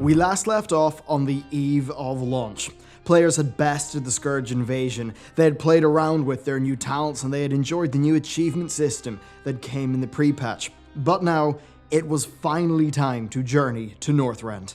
We last left off on the eve of launch. Players had bested the Scourge invasion, they had played around with their new talents, and they had enjoyed the new achievement system that came in the pre-patch. But now, it was finally time to journey to Northrend.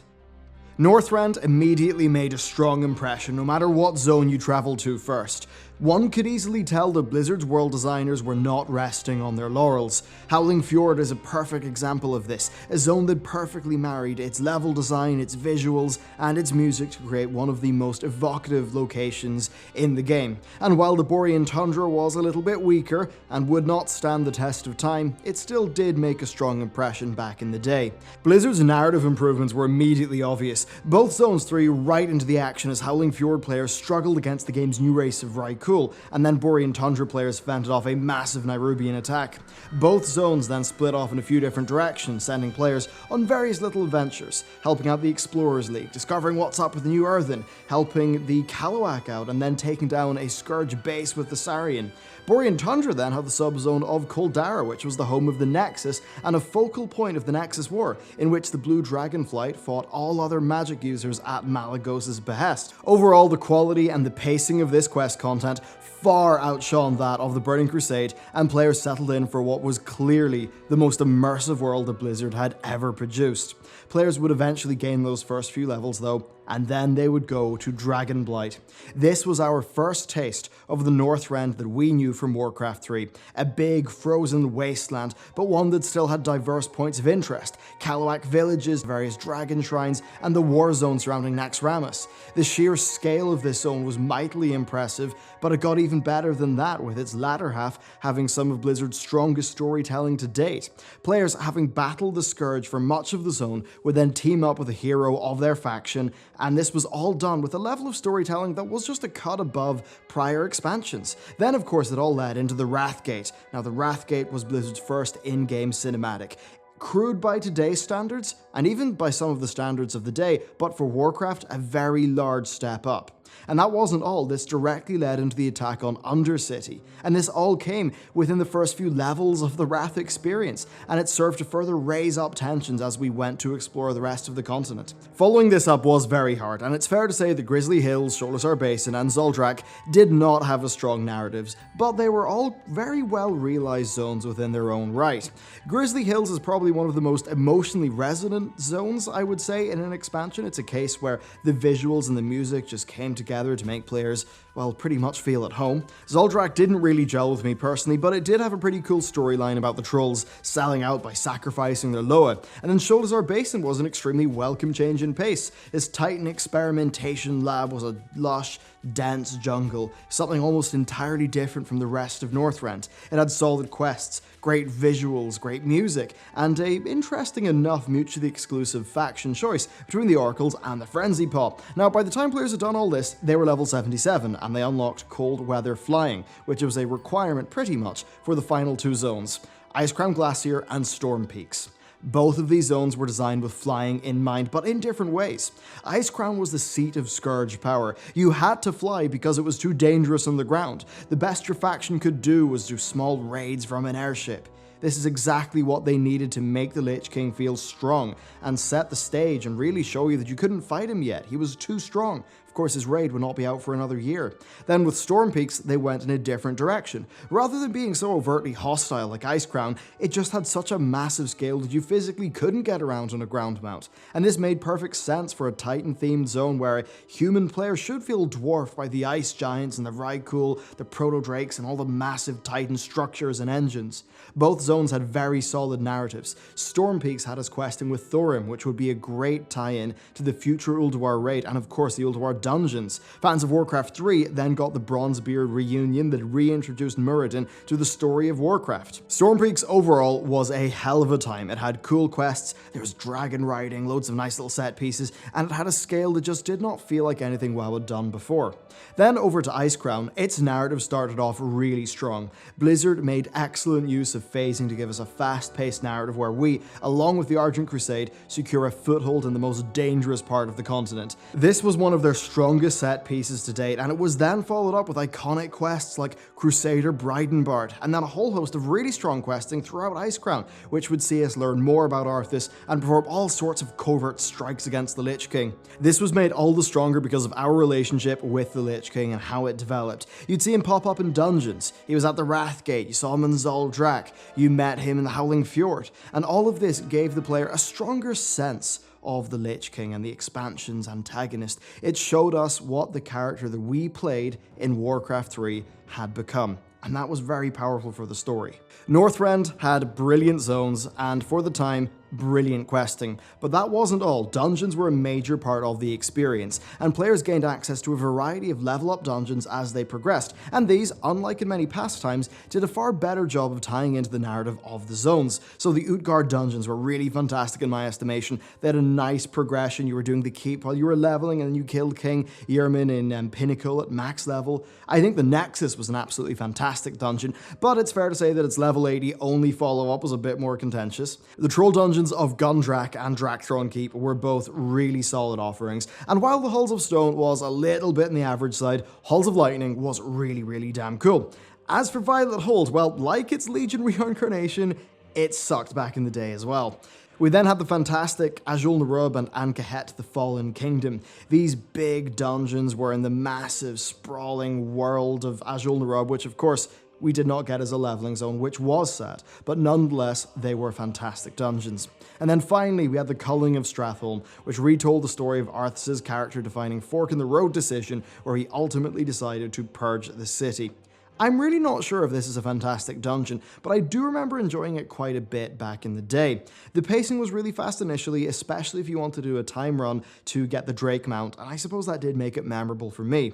Northrend immediately made a strong impression no matter what zone you traveled to first. One could easily tell that Blizzard's world designers were not resting on their laurels. Howling Fjord is a perfect example of this, a zone that perfectly married its level design, its visuals, and its music to create one of the most evocative locations in the game. And while the Borean Tundra was a little bit weaker and would not stand the test of time, it still did make a strong impression back in the day. Blizzard's narrative improvements were immediately obvious. Both zones threw you right into the action as Howling Fjord players struggled against the game's new race of Raikou, and then Borean Tundra players fended off a massive Nairobian attack. Both zones then split off in a few different directions, sending players on various little adventures, helping out the Explorers League, discovering what's up with the New Earthen, helping the Kalawak out, and then taking down a Scourge base with the Saurian. Borean Tundra then had the subzone of Koldara, which was the home of the Nexus and a focal point of the Nexus War, in which the Blue Dragonflight fought all other magic users at Malygos's behest. Overall, the quality and the pacing of this quest content far outshone that of the Burning Crusade, and players settled in for what was clearly the most immersive world that Blizzard had ever produced. Players would eventually gain those first few levels though, and then they would go to Dragonblight. This was our first taste of the Northrend that we knew from Warcraft 3, a big frozen wasteland, but one that still had diverse points of interest, Kalawak villages, various dragon shrines, and the war zone surrounding Naxxramas. The sheer scale of this zone was mightily impressive, but it got even better than that, with its latter half having some of Blizzard's strongest storytelling to date. Players, having battled the Scourge for much of the zone, would then team up with a hero of their faction, and this was all done with a level of storytelling that was just a cut above prior expansions. Then of course it all led into the Wrathgate. Now the Wrathgate was Blizzard's first in-game cinematic. Crude by today's standards, and even by some of the standards of the day, but for Warcraft, a very large step up. And that wasn't all, this directly led into the attack on Undercity, and this all came within the first few levels of the Wrath experience, and it served to further raise up tensions as we went to explore the rest of the continent. Following this up was very hard, and it's fair to say that Grizzly Hills, Sholazar Basin, and Zul'Drak did not have as strong narratives, but they were all very well realized zones within their own right. Grizzly Hills is probably one of the most emotionally resonant zones, I would say, in an expansion. It's a case where the visuals and the music just came together to make players, well, pretty much feel at home. Zul'Drak didn't really gel with me personally, but it did have a pretty cool storyline about the trolls selling out by sacrificing their Loa. And then Sholazar Basin was an extremely welcome change in pace. This Titan experimentation lab was a lush, dense jungle, something almost entirely different from the rest of Northrend. It had solid quests, great visuals, great music, and a interesting enough mutually exclusive faction choice between the Oracles and the Frenzy Paw. Now, by the time players had done all this, they were level 77, and they unlocked Cold Weather Flying, which was a requirement pretty much for the final two zones, Icecrown Glacier and Storm Peaks. Both of these zones were designed with flying in mind, but in different ways. Icecrown was the seat of Scourge power. You had to fly because it was too dangerous on the ground. The best your faction could do was do small raids from an airship. This is exactly what they needed to make the Lich King feel strong and set the stage and really show you that you couldn't fight him yet. He was too strong. Of course, his raid would not be out for another year. Then with Storm Peaks, they went in a different direction. Rather than being so overtly hostile like Icecrown, it just had such a massive scale that you physically couldn't get around on a ground mount. And this made perfect sense for a Titan-themed zone where human players should feel dwarfed by the ice giants and the Raikou, the proto-drakes, and all the massive Titan structures and engines. Both zones had very solid narratives. Storm Peaks had us questing with Thorim, which would be a great tie-in to the future Ulduar raid, and of course the Ulduar dungeons. Fans of Warcraft 3 then got the Bronzebeard reunion that reintroduced Muradin to the story of Warcraft. Storm Peaks overall was a hell of a time. It had cool quests, there was dragon riding, loads of nice little set pieces, and it had a scale that just did not feel like anything WoW had done before. Then over to Icecrown, its narrative started off really strong. Blizzard made excellent use of phasing to give us a fast-paced narrative where we, along with the Argent Crusade, secure a foothold in the most dangerous part of the continent. This was one of their strongest set pieces to date, and it was then followed up with iconic quests like Crusader Breidenbart, and then a whole host of really strong questing throughout Icecrown, which would see us learn more about Arthas and perform all sorts of covert strikes against the Lich King. This was made all the stronger because of our relationship with the Lich King and how it developed. You'd see him pop up in dungeons, he was at the Wrathgate, you saw him in Zoldrak, you met him in the Howling Fjord, and all of this gave the player a stronger sense of the Lich King and the expansion's antagonist. It showed us what the character that we played in Warcraft 3 had become, and that was very powerful for the story. Northrend had brilliant zones and, for the time, brilliant questing, but that wasn't all. Dungeons were a major part of the experience, and players gained access to a variety of level up dungeons as they progressed, and these, unlike in many past times, did a far better job of tying into the narrative of the zones. So the Utgard dungeons were really fantastic in my estimation. They had a nice progression. You were doing the keep while you were leveling, and then you killed King Yermin in Pinnacle at max level. I think the Nexus was an absolutely fantastic dungeon, but it's fair to say that its level 80 only follow-up was a bit more contentious. The Troll dungeons of Gundrak and Drakthron Keep were both really solid offerings, and while the Halls of Stone was a little bit on the average side, Halls of Lightning was really damn cool. As for Violet Hold, well, like its Legion reincarnation, it sucked back in the day as well. We then had the fantastic Azul Narub and Ankahet, the Fallen Kingdom. These big dungeons were in the massive, sprawling world of Azul Narub, which of course we did not get as a leveling zone, which was sad, but nonetheless, they were fantastic dungeons. And then finally, we had the Culling of Stratholme, which retold the story of Arthas' character-defining fork-in-the-road decision, where he ultimately decided to purge the city. I'm really not sure if this is a fantastic dungeon, but I do remember enjoying it quite a bit back in the day. The pacing was really fast initially, especially if you want to do a time run to get the Drake mount, and I suppose that did make it memorable for me.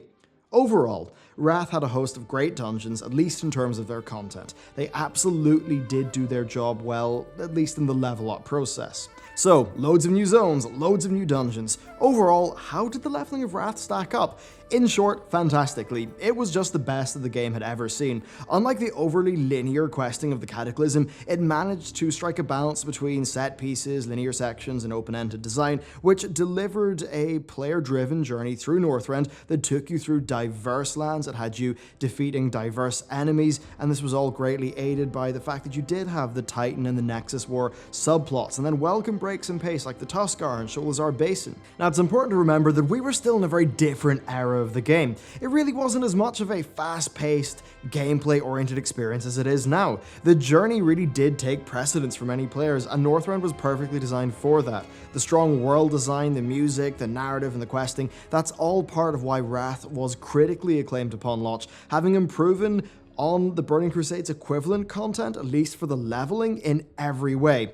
Overall, Wrath had a host of great dungeons, at least in terms of their content. They absolutely did do their job well, at least in the level up process. So, loads of new zones, loads of new dungeons. Overall, how did the leveling of Wrath stack up? In short, fantastically. It was just the best that the game had ever seen. Unlike the overly linear questing of the Cataclysm, it managed to strike a balance between set pieces, linear sections, and open-ended design, which delivered a player-driven journey through Northrend that took you through diverse lands. It had you defeating diverse enemies, and this was all greatly aided by the fact that you did have the Titan and the Nexus War subplots, and then welcome breaks in pace like the Tuskarr and Sholazar Basin. Now, it's important to remember that we were still in a very different era of the game. It really wasn't as much of a fast-paced, gameplay-oriented experience as it is now. The journey really did take precedence for many players, and Northrend was perfectly designed for that. The strong world design, the music, the narrative, and the questing, that's all part of why Wrath was critically acclaimed upon launch, having improved on the Burning Crusade's equivalent content, at least for the leveling, in every way.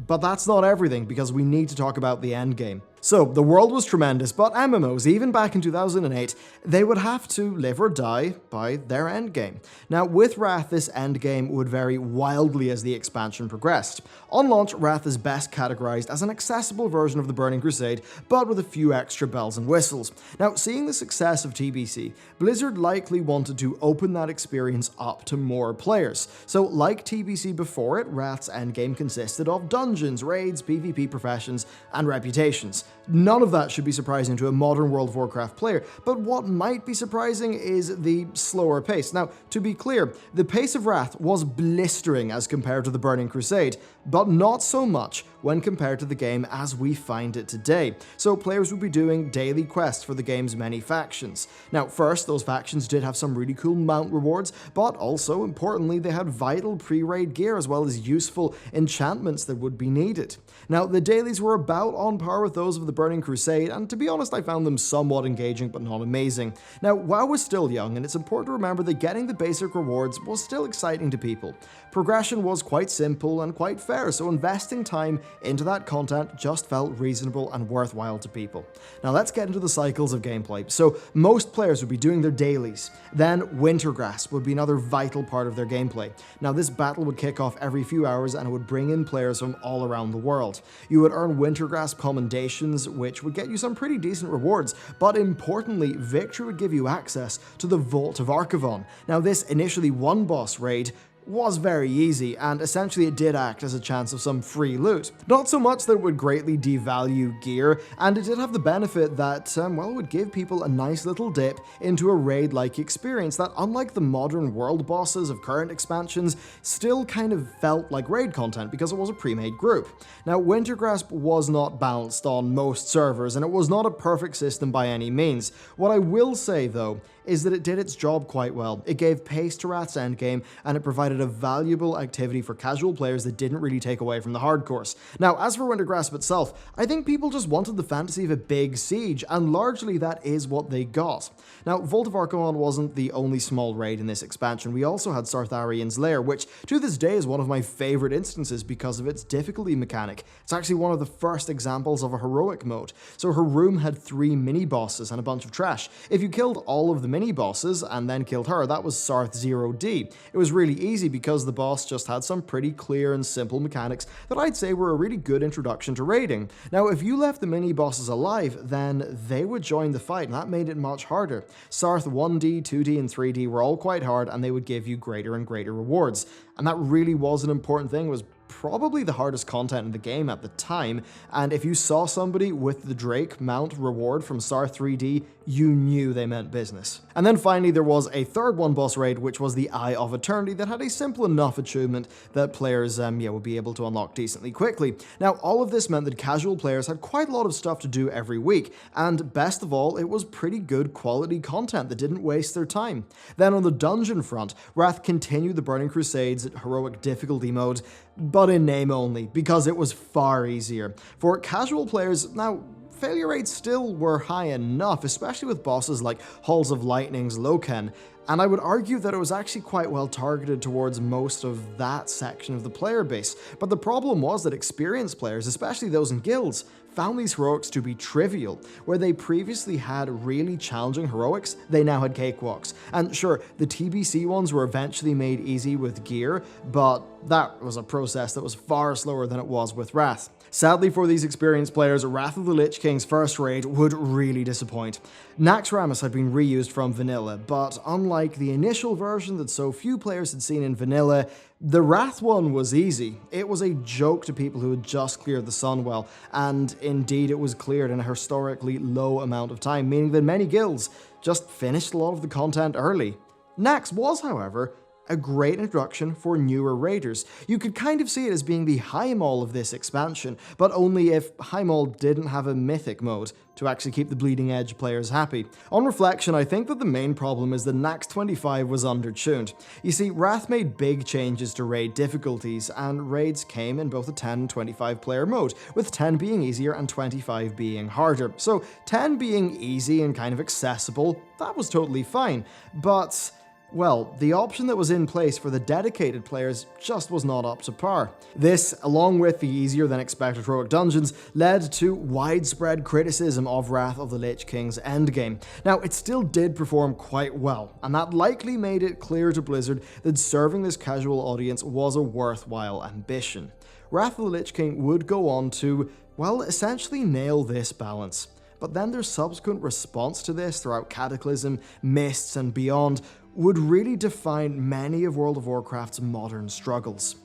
But that's not everything, because we need to talk about the endgame. So, the world was tremendous, but MMOs, even back in 2008, they would have to live or die by their endgame. Now, with Wrath, this endgame would vary wildly as the expansion progressed. On launch, Wrath is best categorized as an accessible version of the Burning Crusade, but with a few extra bells and whistles. Now, seeing the success of TBC, Blizzard likely wanted to open that experience up to more players. So, like TBC before it, Wrath's endgame consisted of dungeons, raids, PvP professions, and reputations. None of that should be surprising to a modern World of Warcraft player, but what might be surprising is the slower pace. Now, to be clear, the pace of Wrath was blistering as compared to the Burning Crusade, but not so much when compared to the game as we find it today. So players would be doing daily quests for the game's many factions. Now, first, those factions did have some really cool mount rewards, but also, importantly, they had vital pre-raid gear as well as useful enchantments that would be needed. Now, the dailies were about on par with those of the Burning Crusade, and to be honest, I found them somewhat engaging but not amazing. Now, WoW was still young, and it's important to remember that getting the basic rewards was still exciting to people. Progression was quite simple and quite fair, so investing time into that content just felt reasonable and worthwhile to people. Now let's get into the cycles of gameplay. So most players would be doing their dailies. Then Wintergrass would be another vital part of their gameplay. Now this battle would kick off every few hours and it would bring in players from all around the world. You would earn Wintergrass commendations, which would get you some pretty decent rewards, but importantly, victory would give you access to the Vault of Archivon. Now this initially one boss raid was very easy, and essentially it did act as a chance of some free loot. Not so much that it would greatly devalue gear, and it did have the benefit that, well, it would give people a nice little dip into a raid-like experience that, unlike the modern world bosses of current expansions, still kind of felt like raid content because it was a pre-made group. Now, Wintergrasp was not balanced on most servers, and it was not a perfect system by any means. What I will say, though, is that it did its job quite well. It gave pace to Wrath's endgame, and it provided a valuable activity for casual players that didn't really take away from the hardcores. Now, as for Wintergrasp itself, I think people just wanted the fantasy of a big siege, and largely that is what they got. Now, Vault of Archaon wasn't the only small raid in this expansion. We also had Sartharian's Lair, which to this day is one of my favorite instances because of its difficulty mechanic. It's actually one of the first examples of a heroic mode. So her room had 3 mini-bosses and a bunch of trash. If you killed all of the mini-bosses and then killed her, that was Sarth 0D. It was really easy because the boss just had some pretty clear and simple mechanics that I'd say were a really good introduction to raiding. Now, if you left the mini-bosses alive, then they would join the fight, and that made it much harder. Sarth 1D, 2D, and 3D were all quite hard, and they would give you greater and greater rewards. And that really was an important thing. It was probably the hardest content in the game at the time, and if you saw somebody with the Drake mount reward from Sarth 3D, you knew they meant business. And then finally there was a third one boss raid, which was the Eye of Eternity, that had a simple enough achievement that players would be able to unlock decently quickly. Now, all of this meant that casual players had quite a lot of stuff to do every week, and best of all, it was pretty good quality content that didn't waste their time. Then on the dungeon front, Wrath continued the Burning Crusades heroic difficulty mode, but in name only, because it was far easier. For casual players, now, failure rates still were high enough, especially with bosses like Halls of Lightning's Loken, and I would argue that it was actually quite well targeted towards most of that section of the player base. But the problem was that experienced players, especially those in guilds, found these heroics to be trivial. Where they previously had really challenging heroics, they now had cakewalks. And sure, the TBC ones were eventually made easy with gear, but that was a process that was far slower than it was with Wrath. Sadly for these experienced players, Wrath of the Lich King's first raid would really disappoint. Naxxramas had been reused from vanilla, but unlike the initial version that so few players had seen in vanilla, the Wrath one was easy. It was a joke to people who had just cleared the Sunwell, and indeed it was cleared in a historically low amount of time, meaning that many guilds just finished a lot of the content early. Nax was, however, a great introduction for newer raiders. You could kind of see it as being the high mall of this expansion, but only if high mall didn't have a mythic mode to actually keep the bleeding edge players happy. On reflection, I think that the main problem is that Nax 25 was undertuned. You see, Wrath made big changes to raid difficulties, and raids came in both a 10 and 25 player mode, with 10 being easier and 25 being harder. So 10 being easy and kind of accessible, that was totally fine, but well, the option that was in place for the dedicated players just was not up to par. This, along with the easier than expected heroic dungeons, led to widespread criticism of Wrath of the Lich King's endgame. Now, it still did perform quite well, and that likely made it clear to Blizzard that serving this casual audience was a worthwhile ambition. Wrath of the Lich King would go on to, well, essentially nail this balance. But then their subsequent response to this throughout Cataclysm, Mists, and beyond would really define many of World of Warcraft's modern struggles.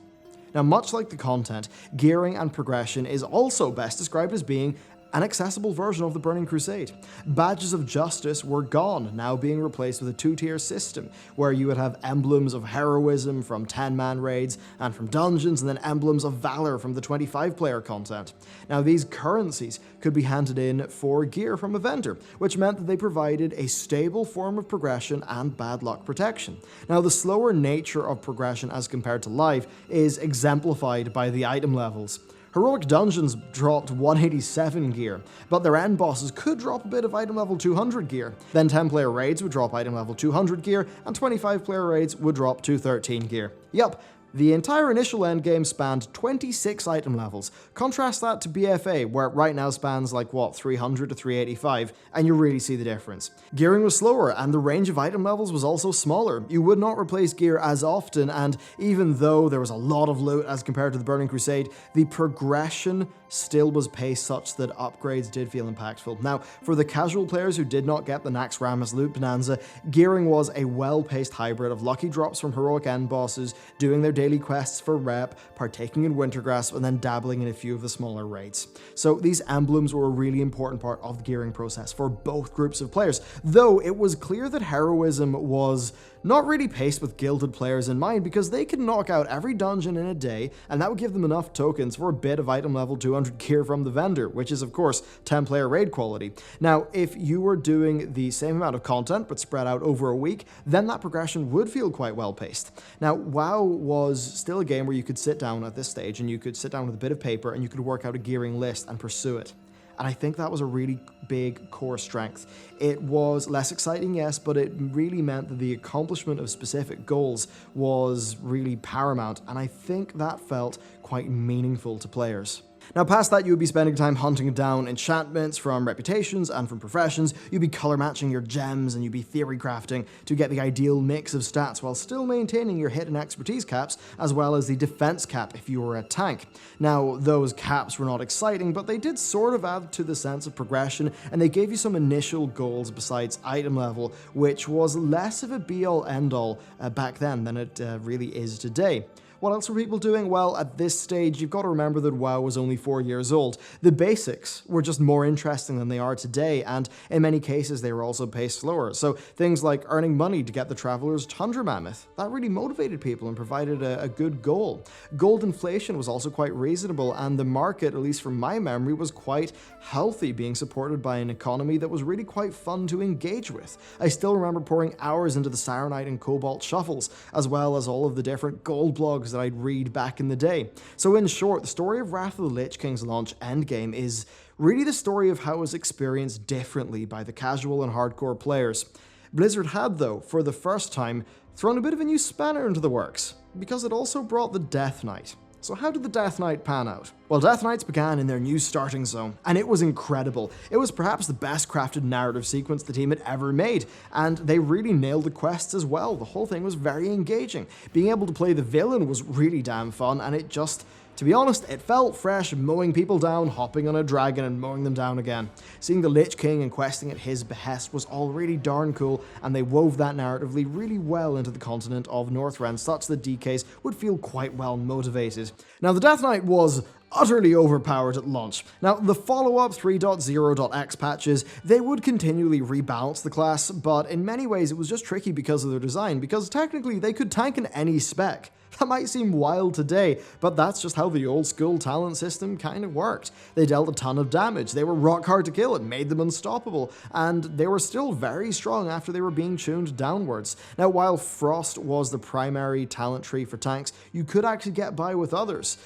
Now, much like the content, gearing and progression is also best described as being an accessible version of the Burning Crusade. Badges of Justice were gone, now being replaced with a 2-tier system, where you would have emblems of heroism from 10-man raids and from dungeons, and then emblems of valor from the 25-player content. Now, these currencies could be handed in for gear from a vendor, which meant that they provided a stable form of progression and bad luck protection. Now, the slower nature of progression as compared to live is exemplified by the item levels. Heroic dungeons dropped 187 gear, but their end bosses could drop a bit of item level 200 gear. Then 10-player raids would drop item level 200 gear, and 25-player raids would drop 213 gear. Yup, the entire initial endgame spanned 26 item levels. Contrast that to BFA, where it right now spans like, 300 to 385, and you really see the difference. Gearing was slower, and the range of item levels was also smaller. You would not replace gear as often, and even though there was a lot of loot as compared to the Burning Crusade, the progression still was paced such that upgrades did feel impactful. Now, for the casual players who did not get the Naxxramas loot bonanza, gearing was a well-paced hybrid of lucky drops from heroic end bosses, doing their daily quests for rep, partaking in Wintergrasp, and then dabbling in a few of the smaller raids. So these emblems were a really important part of the gearing process for both groups of players, though it was clear that heroism was not really paced with gilded players in mind, because they could knock out every dungeon in a day, and that would give them enough tokens for a bit of item level 200 gear from the vendor, which is of course 10-player raid quality. Now, if you were doing the same amount of content but spread out over a week, then that progression would feel quite well paced. Now, WoW was still a game where you could sit down at this stage and you could sit down with a bit of paper and you could work out a gearing list and pursue it. And I think that was a really big core strength. It was less exciting, yes, but it really meant that the accomplishment of specific goals was really paramount, and I think that felt quite meaningful to players. Now, past that, you would be spending time hunting down enchantments from reputations and from professions. You'd be color matching your gems, and you'd be theory crafting to get the ideal mix of stats while still maintaining your hit and expertise caps, as well as the defense cap if you were a tank. Now, those caps were not exciting, but they did sort of add to the sense of progression, and they gave you some initial goals besides item level, which was less of a be-all end-all back then than it really is today. What else were people doing? Well, at this stage, you've got to remember that WoW was only 4 years old. The basics were just more interesting than they are today, and in many cases, they were also paced slower. So things like earning money to get the Traveler's Tundra Mammoth, that really motivated people and provided a good goal. Gold inflation was also quite reasonable, and the market, at least from my memory, was quite healthy, being supported by an economy that was really quite fun to engage with. I still remember pouring hours into the Saronite and Cobalt shuffles, as well as all of the different gold blogs that I'd read back in the day. So in short, the story of Wrath of the Lich King's launch Endgame is really the story of how it was experienced differently by the casual and hardcore players. Blizzard had, though, for the first time, thrown a bit of a new spanner into the works, because it also brought the Death Knight. So how did the Death Knight pan out? Well, Death Knights began in their new starting zone, and it was incredible. It was perhaps the best crafted narrative sequence the team had ever made, and they really nailed the quests as well. The whole thing was very engaging. Being able to play the villain was really damn fun, and it just, to be honest, it felt fresh, mowing people down, hopping on a dragon and mowing them down again. Seeing the Lich King and questing at his behest was all really darn cool, and they wove that narratively really well into the continent of Northrend, such that DKs would feel quite well motivated. Now, the Death Knight was utterly overpowered at launch. Now, the follow-up 3.0.x patches, they would continually rebalance the class, but in many ways it was just tricky because of their design, because technically they could tank in any spec. That might seem wild today, but that's just how the old school talent system kind of worked. They dealt a ton of damage, they were rock hard to kill, it made them unstoppable, and they were still very strong after they were being tuned downwards. Now, while Frost was the primary talent tree for tanks, you could actually get by with others,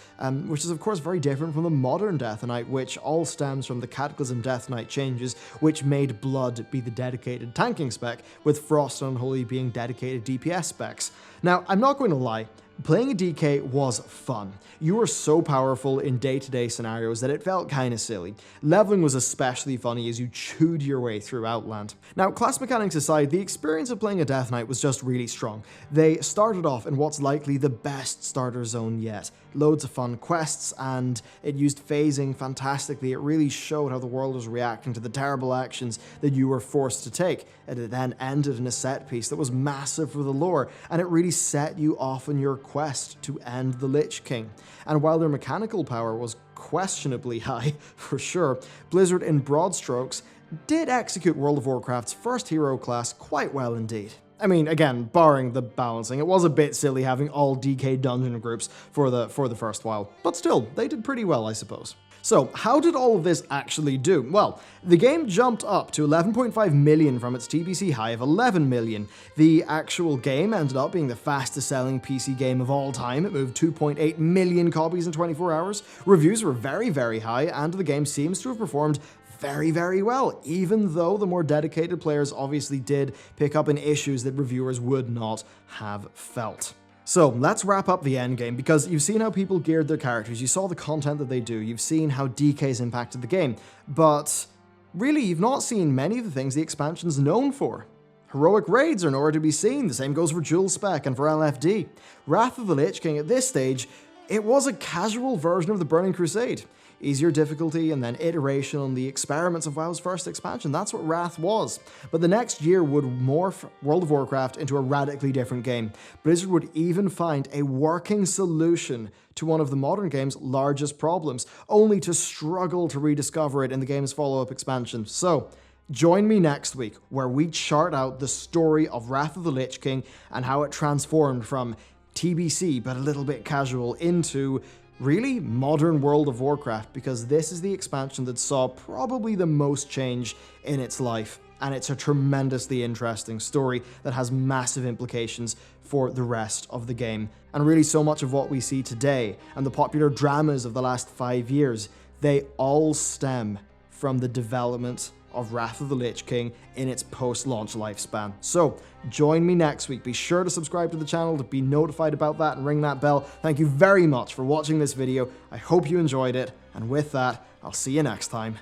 which is of course very different from the modern Death Knight, which all stems from the Cataclysm Death Knight changes, which made Blood be the dedicated tanking spec, with Frost and Unholy being dedicated DPS specs. Now, I'm not going to lie, playing a DK was fun. You were so powerful in day-to-day scenarios that it felt kinda silly. Leveling was especially funny as you chewed your way through Outland. Now, class mechanics aside, the experience of playing a Death Knight was just really strong. They started off in what's likely the best starter zone yet. Loads of fun quests, and it used phasing fantastically. It really showed how the world was reacting to the terrible actions that you were forced to take. It then ended in a set piece that was massive for the lore, and it really set you off on your quest to end the Lich King. And while their mechanical power was questionably high, for sure, Blizzard in broad strokes did execute World of Warcraft's first hero class quite well indeed. I mean, again, barring the balancing, it was a bit silly having all DK dungeon groups for the first while, but still, they did pretty well, I suppose. So, how did all of this actually do? Well, the game jumped up to 11.5 million from its TBC high of 11 million. The actual game ended up being the fastest selling PC game of all time. It moved 2.8 million copies in 24 hours. Reviews were very, very high, and the game seems to have performed very, very well, even though the more dedicated players obviously did pick up on issues that reviewers would not have felt. So let's wrap up the endgame, because you've seen how people geared their characters, you saw the content that they do, you've seen how DK's impacted the game, but really you've not seen many of the things the expansion's known for. Heroic raids are nowhere to be seen, the same goes for Dual Spec and for LFD. Wrath of the Lich King at this stage, it was a casual version of the Burning Crusade. easier difficulty, and then iteration on the experiments of WoW's first expansion. That's what Wrath was. But the next year would morph World of Warcraft into a radically different game. Blizzard would even find a working solution to one of the modern game's largest problems, only to struggle to rediscover it in the game's follow-up expansion. So, join me next week, where we chart out the story of Wrath of the Lich King and how it transformed from TBC, but a little bit casual, into really modern World of Warcraft, because this is the expansion that saw probably the most change in its life. And it's a tremendously interesting story that has massive implications for the rest of the game. And really, so much of what we see today and the popular dramas of the last 5 years, they all stem from the development of Wrath of the Lich King in its post-launch lifespan. So, join me next week. Be sure to subscribe to the channel to be notified about that and ring that bell. Thank you very much for watching this video. I hope you enjoyed it. And with that, I'll see you next time.